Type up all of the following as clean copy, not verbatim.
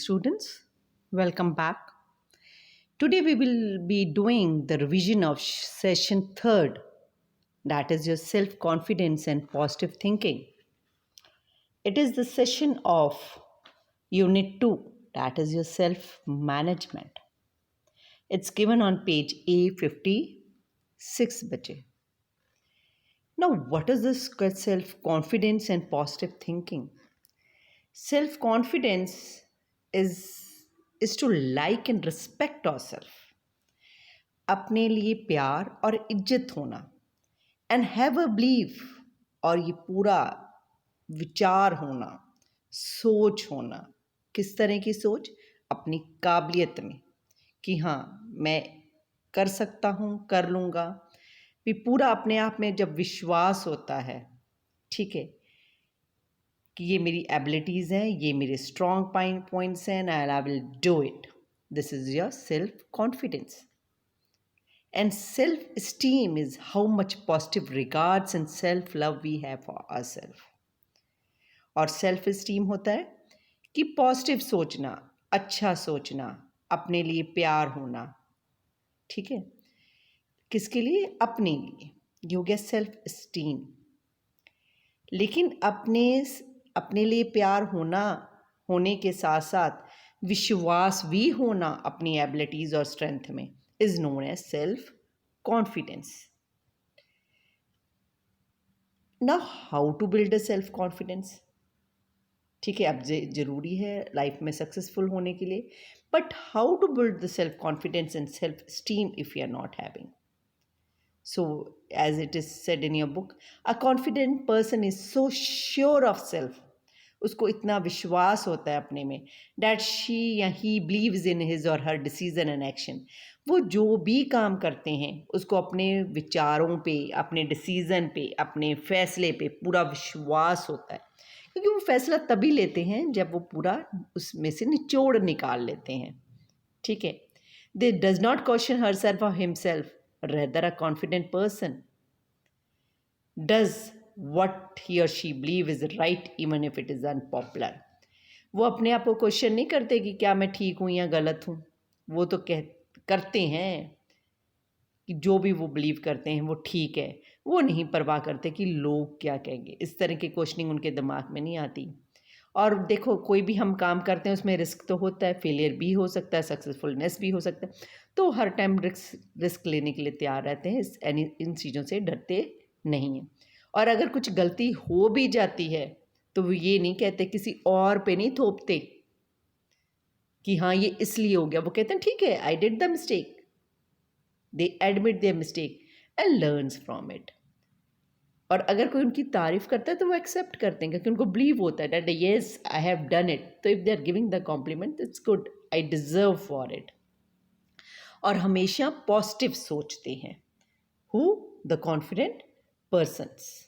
students, welcome back. Today we will be doing the revision of session 3rd, that is your self-confidence and positive thinking. It is the session of unit 2, that is your self-management. It's given on page A56 bache. Now what is this self-confidence and positive thinking? Self-confidence is to like and respect ourselves, अपने लिए प्यार और इज्जत होना, and have a believe, और ये पूरा विचार होना, सोच होना. किस तरह की सोच? अपनी काबिलियत में, कि हाँ मैं कर सकता हूँ, कर लूँगा. भी पूरा अपने आप में जब विश्वास होता है, ठीक है, कि ये मेरी एबिलिटीज़ हैं, ये मेरे स्ट्रॉन्ग पॉइंट्स हैं, and I will do it. This is your self confidence. And self-esteem is how much positive regards and self-love we have for ourselves. और self-esteem होता है कि पॉजिटिव सोचना, अच्छा सोचना, अपने लिए प्यार होना. ठीक है, किसके लिए? अपने लिए. ये हो गया self-esteem. लेकिन अपने लिए प्यार होने के साथ साथ विश्वास भी होना अपनी एबिलिटीज़ और स्ट्रेंथ में is known as self-confidence. Now, how to build a self-confidence? ठीक है, अब ज़रूरी है लाइफ में सक्सेसफुल होने के लिए, but how to build the self confidence and self esteem if you are not having? So, as it is said in your book, a confident person is so sure of self. उसको इतना विश्वास होता है अपने में, that she या he believes in his or her decision and action. वो जो भी काम करते हैं उसको अपने विचारों पे, अपने डिसीज़न पे, अपने फैसले पे पूरा विश्वास होता है, क्योंकि वो फैसला तभी लेते हैं जब वो पूरा उसमें से निचोड़ निकाल लेते हैं. ठीक है, they does not question herself or himself, rather a confident person does what he or she believe is right even if it is unpopular. वो अपने आप को क्वेश्चन नहीं करते कि क्या मैं ठीक हूँ या गलत हूँ. वो तो करते हैं कि जो भी वो बिलीव करते हैं वो ठीक है. वो नहीं परवाह करते कि लोग क्या कहेंगे. इस तरह की क्वेश्चनिंग उनके दिमाग में नहीं आती. और देखो, कोई भी हम काम करते हैं उसमें रिस्क तो होता है, फेलियर भी हो सकता है, सक्सेसफुलनेस भी हो सकता है. तो हर टाइम रिस्क लेने के लिए तैयार रहते हैं, इन चीज़ों से डरते नहीं हैं. और अगर कुछ गलती हो भी जाती है तो वो ये नहीं कहते, किसी और पे नहीं थोपते कि हाँ ये इसलिए हो गया. वो कहते हैं ठीक है, I did the mistake. They admit their mistake and learns from it. और अगर कोई उनकी तारीफ करता है तो वो एक्सेप्ट करते हैं, क्योंकि उनको बिलीव होता है that yes I have done it. तो if they are giving the compliment, it's good, I deserve for it. और हमेशा पॉजिटिव सोचते हैं. Who? The confident persons.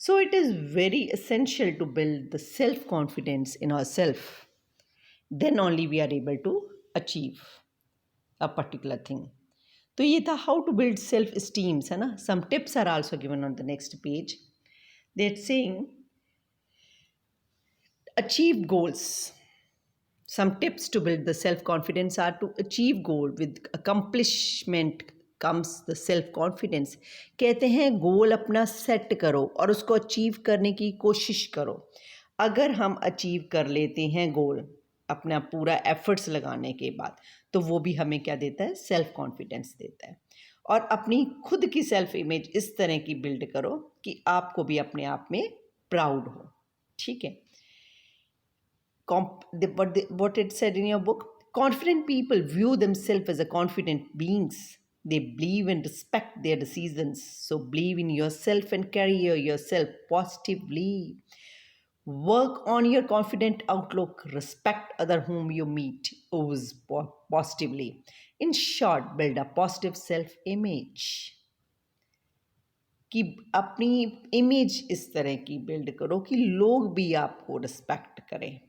So it is very essential to build the self-confidence in ourselves. Then only we are able to achieve a particular thing. तो ये था how to build self-esteem, है ना. Some tips are also given on the next page. They're saying achieve goals. Some tips to build the self-confidence are to achieve goal with accomplishment comes the self confidence. कहते हैं गोल अपना set करो और उसको achieve करने की कोशिश करो. अगर हम अचीव कर लेते हैं गोल अपना पूरा एफर्ट्स लगाने के बाद, तो वो भी हमें क्या देता है? सेल्फ कॉन्फिडेंस देता है. और अपनी खुद की सेल्फ इमेज इस तरह की बिल्ड करो कि आपको भी अपने आप में प्राउड हो. ठीक है. What it said in your book, confident people view themselves as a confident beings. They believe and respect their decisions. So believe in yourself and carry yourself positively. Work on your confident outlook. Respect other whom you meet. Always positively. In short, build a positive self-image. कि अपनी image इस तरह की build करो कि लोग भी आपको रिस्पेक्ट करें,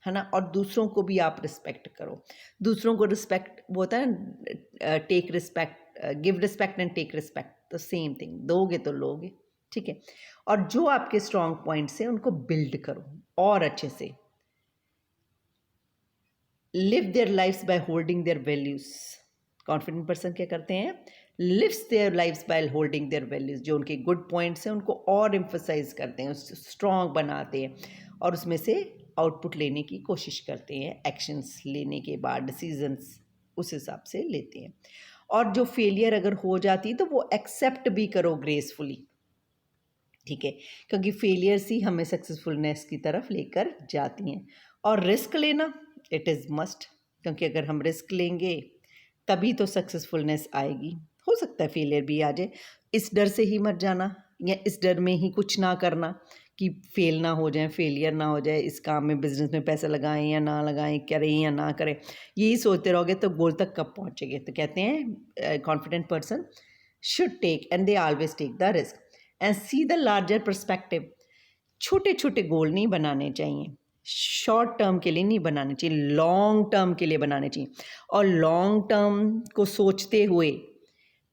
है ना. और दूसरों को भी आप रिस्पेक्ट करो. दूसरों को रिस्पेक्ट वो होता है ना, take respect, give respect and take respect, तो सेम थिंग. दोगे तो लोगे. ठीक है. और जो आपके स्ट्रॉन्ग पॉइंट्स हैं उनको बिल्ड करो और अच्छे से. Live their lives by holding their values. Confident person क्या करते हैं, lives their lives by holding their values. जो उनके गुड पॉइंट्स हैं उनको और एम्फसाइज करते हैं, उसको स्ट्रॉन्ग बनाते हैं और उसमें से आउटपुट लेने की कोशिश करते हैं। एक्शंस लेने के बाद डिसीजंस उस हिसाब से लेते हैं। और जो फेलियर अगर हो जाती है तो वो एक्सेप्ट भी करो ग्रेसफुली, ठीक है, क्योंकि फेलियर्स ही हमें सक्सेसफुलनेस की तरफ लेकर जाती हैं। और रिस्क लेना इट इज़ मस्ट, क्योंकि अगर हम रिस्क लेंगे तभी तो सक्सेसफुलनेस आएगी। हो सकता है फेलियर भी आ जाए, इस डर से ही मत जाना या इस डर में ही कुछ ना करना कि फेल ना हो जाए, फेलियर ना हो जाए, इस काम में बिजनेस में पैसा लगाएं या ना लगाएं, करें या ना करें, यही सोचते रहोगे तो गोल तक कब पहुँचेंगे। तो कहते हैं confident person should take and they always take the risk and see the larger perspective. छोटे छोटे गोल नहीं बनाने चाहिए, शॉर्ट टर्म के लिए नहीं बनाने चाहिए, लॉन्ग टर्म के लिए बनाने चाहिए। और लॉन्ग टर्म को सोचते हुए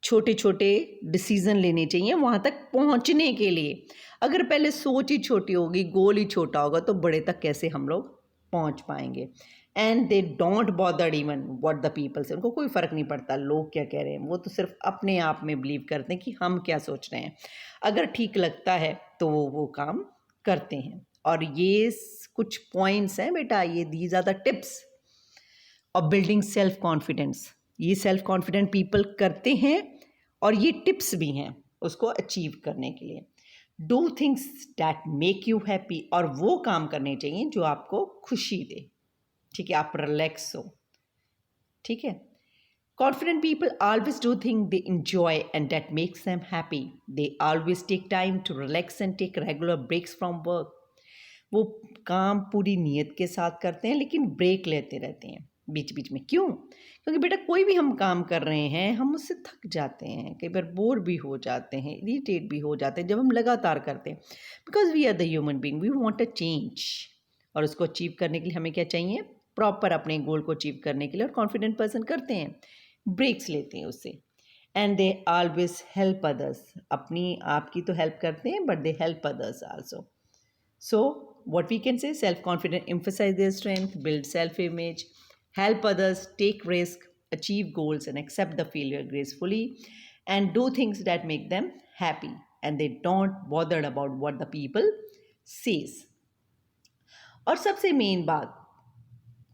छोटे छोटे डिसीजन लेने चाहिए वहाँ तक पहुँचने के लिए। अगर पहले सोच ही छोटी होगी, गोल ही छोटा होगा, तो बड़े तक कैसे हम लोग पहुँच पाएंगे। And they don't bother even what the people से। उनको कोई फ़र्क नहीं पड़ता लोग क्या कह रहे हैं, वो तो सिर्फ अपने आप में बिलीव करते हैं कि हम क्या सोच रहे हैं। अगर ठीक लगता है तो वो काम करते हैं। और ये कुछ पॉइंट्स हैं बेटा, ये these are the tips of building self confidence. ये सेल्फ कॉन्फिडेंट पीपल करते हैं और ये टिप्स भी हैं उसको अचीव करने के लिए। Do things that make you happy, और वो काम करने चाहिए जो आपको खुशी दे, ठीक है, आप रिलैक्स हो, ठीक है। Confident people always do thing they enjoy and that makes them happy. They always take time to relax and take regular breaks from work. वो काम पूरी नीयत के साथ करते हैं लेकिन ब्रेक लेते रहते हैं बीच बीच में। क्यों? क्योंकि बेटा कोई भी हम काम कर रहे हैं हम उससे थक जाते हैं, कई बार बोर भी हो जाते हैं, इरिटेट भी हो जाते हैं जब हम लगातार करते हैं। Because we are the human being, we want a change. और उसको अचीव करने के लिए हमें क्या चाहिए, प्रॉपर अपने गोल को अचीव करने के लिए। और कॉन्फिडेंट पर्सन करते हैं, ब्रेक्स लेते हैं उससे। And they always help others, अपनी आपकी तो हेल्प करते हैं but they help others also. So, what we can say, self-confident emphasize their strength, build self-image, help others, take risk, achieve goals, and accept the failure gracefully, and do things that make them happy. And they don't bother about what the people says. और सबसे main बात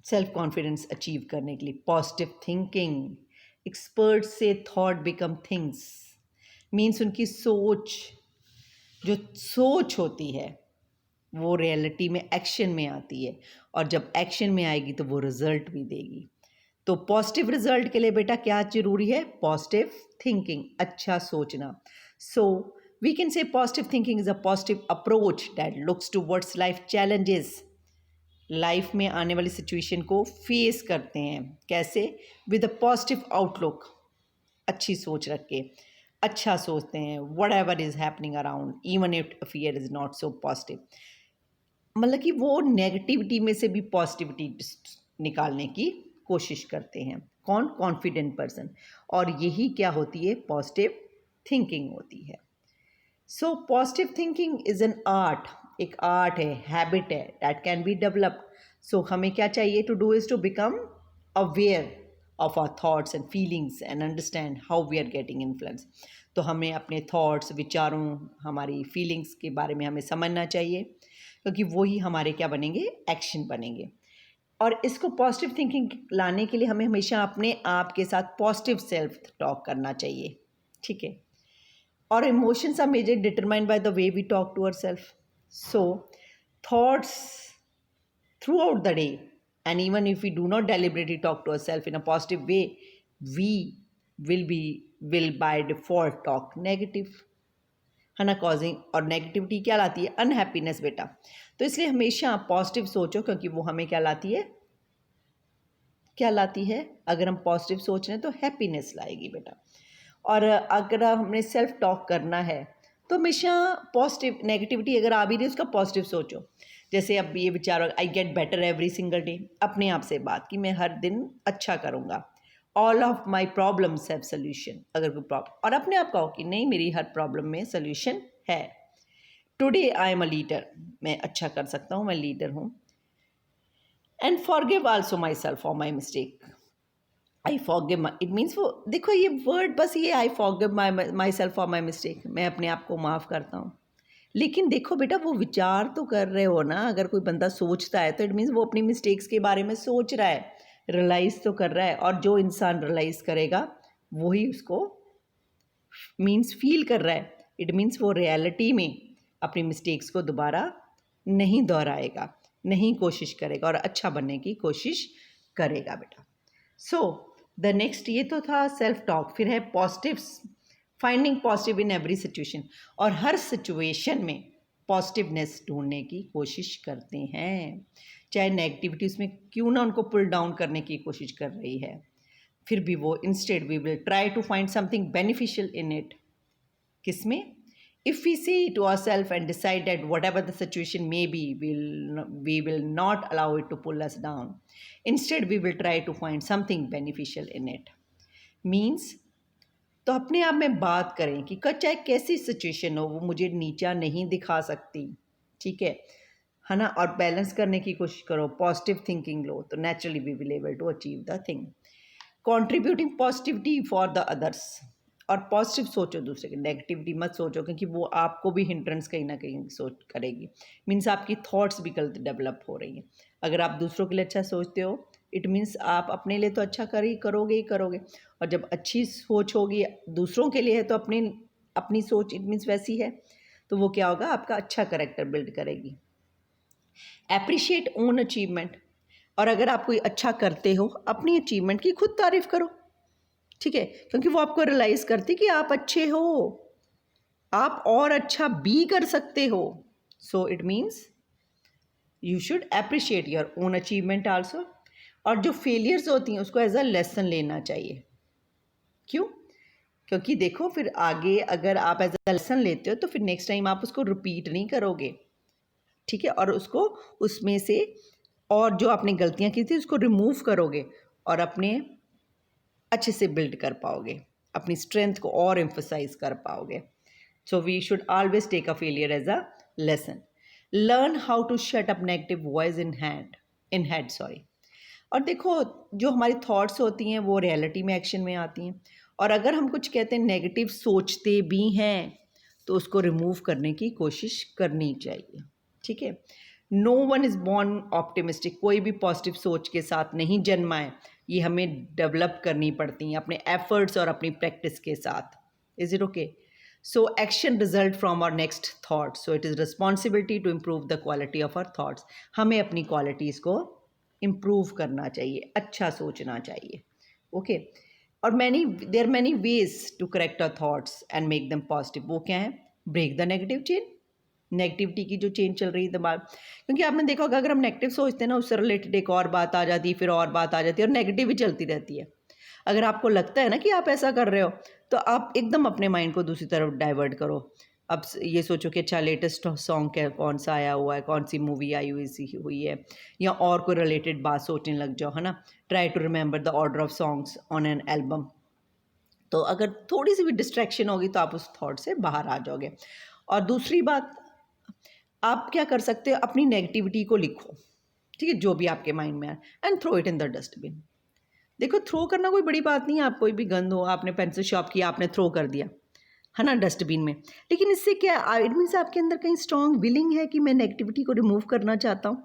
self confidence achieve करने के लिए positive thinking. Expert से thought become things, means उनकी सोच, जो सोच होती है वो रियलिटी में एक्शन में आती है, और जब एक्शन में आएगी तो वो रिजल्ट भी देगी। तो पॉजिटिव रिजल्ट के लिए बेटा क्या जरूरी है, पॉजिटिव थिंकिंग, अच्छा सोचना। So we can say positive thinking is a positive approach that looks towards life challenges. Life में आने वाली सिचुएशन को फेस करते हैं कैसे, विद अ पॉजिटिव आउटलुक, अच्छी सोच रख के अच्छा सोचते हैं। What ever is happening around, even if fear is not so positive, मतलब कि वो नेगेटिविटी में से भी पॉजिटिविटी निकालने की कोशिश करते हैं। कौन, कॉन्फिडेंट पर्सन। और यही क्या होती है, पॉजिटिव थिंकिंग होती है। So positive thinking is an art, एक आर्ट है, हैबिट है, that can be developed. So हमें क्या चाहिए, to do is to become aware of our thoughts and feelings and understand how we are getting influence. तो हमें अपने thoughts, विचारों, हमारी फीलिंग्स के बारे में हमें समझना चाहिए, क्योंकि वही हमारे क्या बनेंगे, एक्शन बनेंगे। और इसको पॉजिटिव थिंकिंग लाने के लिए हमें हमेशा अपने आप के साथ पॉजिटिव सेल्फ टॉक करना चाहिए, ठीक है। और emotions are major determined by the way we talk to ourselves. So thoughts throughout the day, and even if we do not deliberately talk to ourselves in a positive way, we will by default talk negative, है ना। Causing, और negativity क्या लाती है, unhappiness बेटा। तो इसलिए हमेशा पॉजिटिव सोचो, क्योंकि वो हमें क्या लाती है, क्या लाती है, अगर हम पॉजिटिव सोच रहे हैं तो हैप्पीनेस लाएगी बेटा। और अगर हमने सेल्फ टॉक करना है तो हमेशा पॉजिटिव, नेगेटिविटी अगर आ भी रही है उसका पॉजिटिव सोचो। जैसे अब ये विचार, I get better every single day, अपने आप से बात कि मैं हर दिन अच्छा करूँगा। All of my problems have solution, अगर कोई प्रॉब्लम, और अपने आप कहो कि नहीं मेरी हर प्रॉब्लम में सोल्यूशन है। Today I am a leader, मैं अच्छा कर सकता हूँ, मैं लीडर हूँ। And forgive also my self for my mistake. I forgive it means वो देखो ये वर्ड बस ये I forgive my self for my mistake, मैं अपने आप को माफ़ करता हूँ. लेकिन देखो बेटा वो विचार तो कर रहे हो ना, अगर कोई बंदा सोचता है तो इट मीन्स वो अपनी मिस्टेक्स के बारे में सोच रहा है, रियलाइज़ तो कर रहा है. और जो इंसान रियलाइज़ करेगा वही उसको मीन्स फील कर रहा है. इट मीन्स वो रियलिटी में अपनी मिस्टेक्स को दोबारा नहीं दोहराएगा, नहीं कोशिश करेगा और अच्छा बनने की कोशिश करेगा बेटा. सो द नेक्स्ट ये तो था सेल्फ टॉक. फिर है positives, finding positive in every situation. और हर सिचुएशन में पॉजिटिवनेस ढूंढने की कोशिश करते हैं, चाहे नेगेटिविटी उसमें क्यों ना उनको पुल डाउन करने की कोशिश कर रही है, फिर भी वो instead we will try to find something beneficial in it. किसमें? If we say to ourselves and decide that whatever the situation may be, we will not allow it to pull us down. Instead, we will try to find something beneficial in it. Means, तो अपने आप में बात करें कि चाहे कैसी situation हो वो मुझे नीचा नहीं दिखा सकती, ठीक है ना. और बैलेंस करने की कोशिश करो, पॉजिटिव थिंकिंग लो, तो naturally we will able to achieve the thing. Contributing positivity for the others. और पॉजिटिव सोचो दूसरे के, नेगेटिविटी मत सोचो क्योंकि वो आपको भी हिंड्रेंस कहीं ना कहीं सोच करेगी. मीन्स आपकी थॉट्स भी गलत डेवलप हो रही हैं. अगर आप दूसरों के लिए अच्छा सोचते हो इट मीन्स आप अपने लिए तो अच्छा करोगे ही करोगे. और जब अच्छी सोच होगी दूसरों के लिए है तो अपनी सोच इट मीन्स वैसी है तो वो क्या होगा, आपका अच्छा करेक्टर बिल्ड करेगी. Appreciate own achievement. और अगर आप कोई अच्छा करते हो अपनी अचीवमेंट की खुद तारीफ करो, ठीक है, क्योंकि वो आपको रियलाइज़ करती कि आप अच्छे हो, आप और अच्छा भी कर सकते हो. So it means you should appreciate your own achievement also. और जो फेलियर्स होती हैं उसको एज अ लेसन लेना चाहिए. क्यों? क्योंकि देखो फिर आगे अगर आप एज अ लेसन लेते हो तो फिर नेक्स्ट टाइम आप उसको रिपीट नहीं करोगे, ठीक है. और उसको उसमें से और जो आपने गलतियाँ की थी उसको रिमूव करोगे और अपने अच्छे से बिल्ड कर पाओगे, अपनी स्ट्रेंथ को और एम्फोसाइज कर पाओगे. So we should always take a failure as a lesson. Learn how to shut up negative voice in head sorry. और देखो जो हमारी थॉट्स होती हैं वो रियलिटी में एक्शन में आती हैं. और अगर हम कुछ कहते हैं नेगेटिव सोचते भी हैं तो उसको रिमूव करने की कोशिश करनी चाहिए, ठीक है. No one is born optimistic. कोई भी पॉजिटिव सोच के साथ नहीं जन्मा है, ये हमें डेवलप करनी पड़ती हैं अपने एफर्ट्स और अपनी प्रैक्टिस के साथ. Is it okay? So action result from our next thought. So it is responsibility to improve the quality of our thoughts. हमें अपनी क्वालिटीज़ को इम्प्रूव करना चाहिए, अच्छा सोचना चाहिए, ओके. और there many ways to correct our thoughts and make them positive. वो क्या है? Break the negative chain. Negativity की जो चेन चल रही है दिमाग, क्योंकि आपने देखा होगा अगर हम नेगेटिव सोचते हैं ना उससे रिलेटेड एक और बात आ जाती है, फिर और बात आ जाती है और नेगेटिव ही चलती रहती है. अगर आपको लगता है ना कि आप ऐसा कर रहे हो तो आप एकदम अपने माइंड को दूसरी तरफ डाइवर्ट करो. अब ये सोचो कि अच्छा लेटेस्ट सॉन्ग कौन सा आया हुआ है, कौन सी मूवी आई हुई है, या और कोई रिलेटेड बात सोचने लग जाओ, है ना. Try to remember the order of songs on an album. तो अगर थोड़ी सी भी डिस्ट्रैक्शन होगी तो आप उस थॉट से बाहर आ जाओगे. और दूसरी बात, आप क्या कर सकते हो, अपनी नेगेटिविटी को लिखो, ठीक है, जो भी आपके माइंड में आए, and throw it in the dustbin. देखो थ्रो करना कोई बड़ी बात नहीं है. आप कोई भी गंद हो, आपने पेंसिल शॉप किया, आपने थ्रो कर दिया, है ना, डस्टबिन में. लेकिन इससे क्या इट मीन्स आपके अंदर कहीं स्ट्रॉन्ग विलिंग है कि मैं नेगेटिविटी को रिमूव करना चाहता हूँ.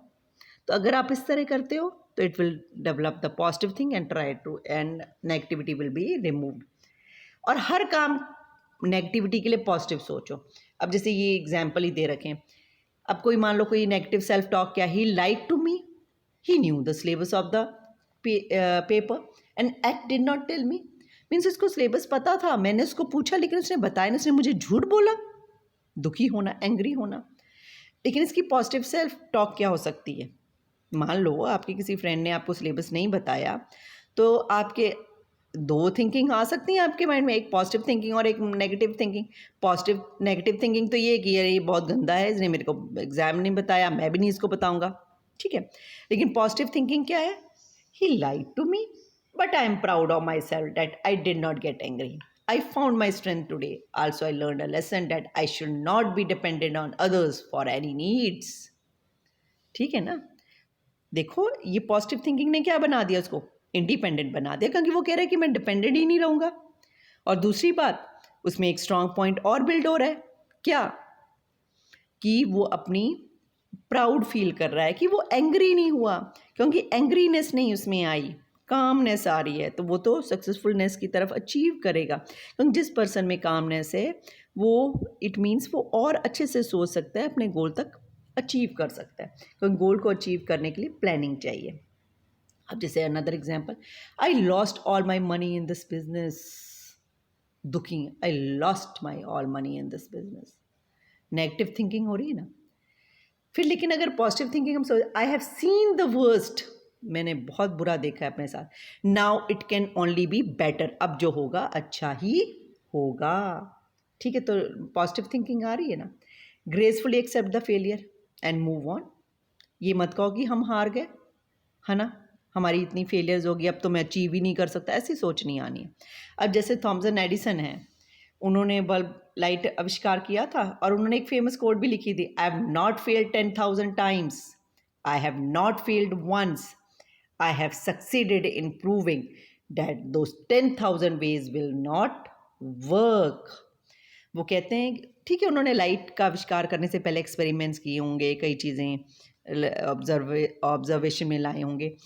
तो अगर आप इस तरह करते हो तो it will develop the positive thing and negativity will be removed. और हर काम नेगेटिविटी के लिए पॉजिटिव सोचो. अब जैसे ये एग्जाम्पल ही दे रखें, अब कोई मान लो कोई नेगेटिव सेल्फ टॉक, क्या he like to me, he knew the syllabus of the paper and act did not tell me. Means उसको सिलेबस पता था, मैंने उसको पूछा लेकिन उसने बताया नहीं, उसने मुझे झूठ बोला. दुखी होना, एंग्री होना. लेकिन इसकी पॉजिटिव सेल्फ टॉक क्या हो सकती है? मान लो आपके किसी फ्रेंड ने आपको सिलेबस नहीं बताया तो आपके दो थिंकिंग आ सकती हैं आपके माइंड में, एक पॉजिटिव थिंकिंग और एक नेगेटिव थिंकिंग. नेगेटिव थिंकिंग तो ये कि ये बहुत गंदा है, इसने मेरे को एग्जाम नहीं बताया, मैं भी नहीं इसको बताऊंगा, ठीक है. लेकिन पॉजिटिव थिंकिंग क्या है? He lied to me but I am proud of myself that I did not get angry. I found my strength today. Also, I learned a lesson that I should not be dependent on others for any needs. ठीक है ना. देखो ये positive thinking ने क्या बना दिया उसको, इंडिपेंडेंट बना दिया, क्योंकि वो कह रहा है कि मैं डिपेंडेंट ही नहीं रहूँगा। और दूसरी बात, उसमें एक स्ट्रांग पॉइंट और बिल्ड हो रहा है, क्या, कि वो अपनी प्राउड फील कर रहा है कि वो एंग्री नहीं हुआ, क्योंकि एंग्रीनेस नहीं उसमें आई, कामनेस आ रही है, तो वो तो सक्सेसफुलनेस की तरफ अचीव करेगा। क्योंकि जिस पर्सन में कामनेस है वो, इट मीन्स वो और अच्छे से सोच सकता है, अपने गोल तक अचीव कर सकता है, क्योंकि गोल को अचीव करने के लिए प्लानिंग चाहिए। अब जैसे another example, I lost all my money in this business, दुखी, I lost my all money in this business, negative thinking हो रही है ना। फिर लेकिन अगर पॉजिटिव थिंकिंग हम सोच, I have seen the worst, मैंने बहुत बुरा देखा है अपने साथ, now it can only be better, अब जो होगा अच्छा ही होगा। ठीक है, तो पॉजिटिव थिंकिंग आ रही है ना। Gracefully accept the failure and move on, ये मत कहो कि हम हार गए, है ना, हमारी इतनी फेलियर्स होगी अब तो मैं अचीव ही नहीं कर सकता, ऐसी सोच नहीं आनी है। अब जैसे थॉमसन एडिसन है, उन्होंने बल्ब लाइट आविष्कार किया था और उन्होंने एक फेमस कोट भी लिखी थी, I have not failed 10,000 times, I have not failed once, I have succeeded in proving that those 10,000 ways will not work. वो कहते हैं, ठीक है, उन्होंने लाइट का आविष्कार करने से पहले एक्सपेरिमेंट्स किए होंगे, कई चीज़ें ऑब्जर्वेशन में लाए होंगे,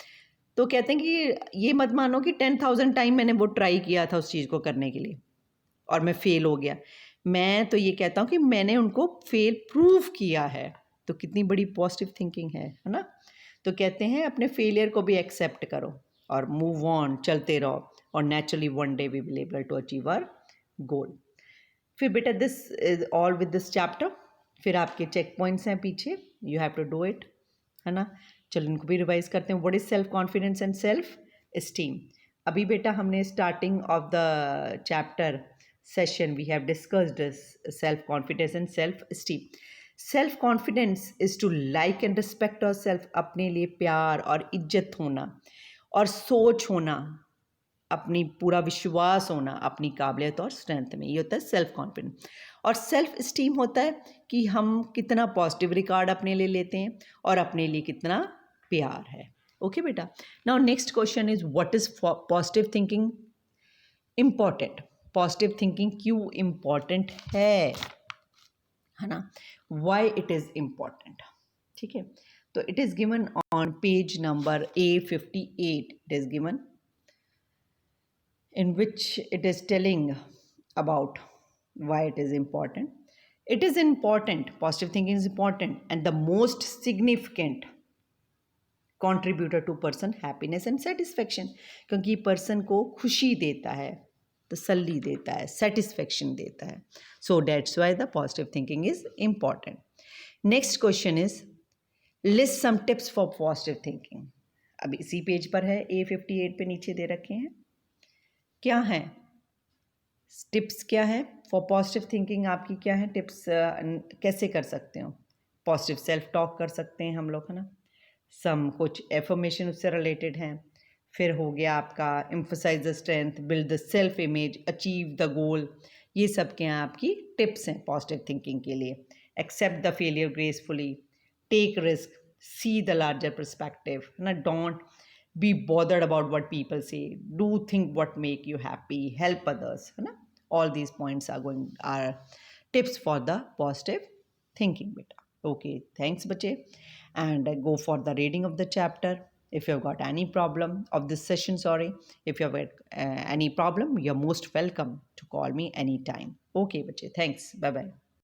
तो कहते हैं कि ये मत मानो कि 10,000 टाइम मैंने वो ट्राई किया था उस चीज़ को करने के लिए और मैं फेल हो गया, मैं तो ये कहता हूँ कि मैंने उनको फेल प्रूव किया है, तो कितनी बड़ी पॉजिटिव थिंकिंग है ना। तो कहते हैं अपने फेलियर को भी एक्सेप्ट करो और मूव ऑन, चलते रहो, और naturally one day we will able to achieve our goal. फिर बेटा this is all with this chapter, फिर आपके चेक पॉइंट्स हैं पीछे, you have to do it, है ना। चलो इनको भी रिवाइज करते हैं। What is self confidence and self esteem. अभी बेटा हमने starting of the chapter session we have discussed is self confidence and self esteem. Self confidence is to like and respect और सेल्फ, अपने लिए प्यार और इज्जत होना और सोच होना, अपनी पूरा विश्वास होना अपनी काबिलियत और स्ट्रेंथ में, ये होता है सेल्फ कॉन्फिडेंस। और सेल्फ इस्टीम होता है कि हम कितना पॉजिटिव रिकॉर्ड अपने लिए लेते हैं और अपने लिए कितना प्यार है। ओके बेटा, now next question is what is positive thinking important, positive thinking क्यों इम्पॉर्टेंट है ना, वाई इट इज़ इम्पॉर्टेंट। ठीक है, तो it is given on page number A58, it is given in which it is telling about why it is important. It is important, positive thinking is important, and the most significant contributor to person happiness and satisfaction, क्योंकि person को खुशी देता है, तसल्ली देता है, satisfaction देता है, so that's why the positive thinking is important. Next question is list some tips for positive thinking. अब इसी पेज पर है, A58 पे नीचे दे रखे हैं, क्या हैं टिप्स, क्या है फॉर पॉजिटिव थिंकिंग, आपकी क्या है टिप्स, कैसे कर सकते हो। पॉजिटिव सेल्फ टॉक कर सकते हैं हम लोग, है ना, सम कुछ एफर्मेशन उससे रिलेटेड हैं। फिर हो गया आपका emphasize the strength, build the self image, achieve the goal, ये सब क्या हैं आपकी टिप्स हैं पॉजिटिव थिंकिंग के लिए। Accept the failure gracefully, take risk, see the larger perspective, है ना, don't be bothered about what people say, do think what make you happy, help others, है ना, all these points are tips for the positive thinking beta. Okay, thanks bache, and go for the reading of the chapter. If you've got any problem of this session, sorry, if you've got any problem, you're most welcome to call me anytime. Okay bache, thanks, bye bye.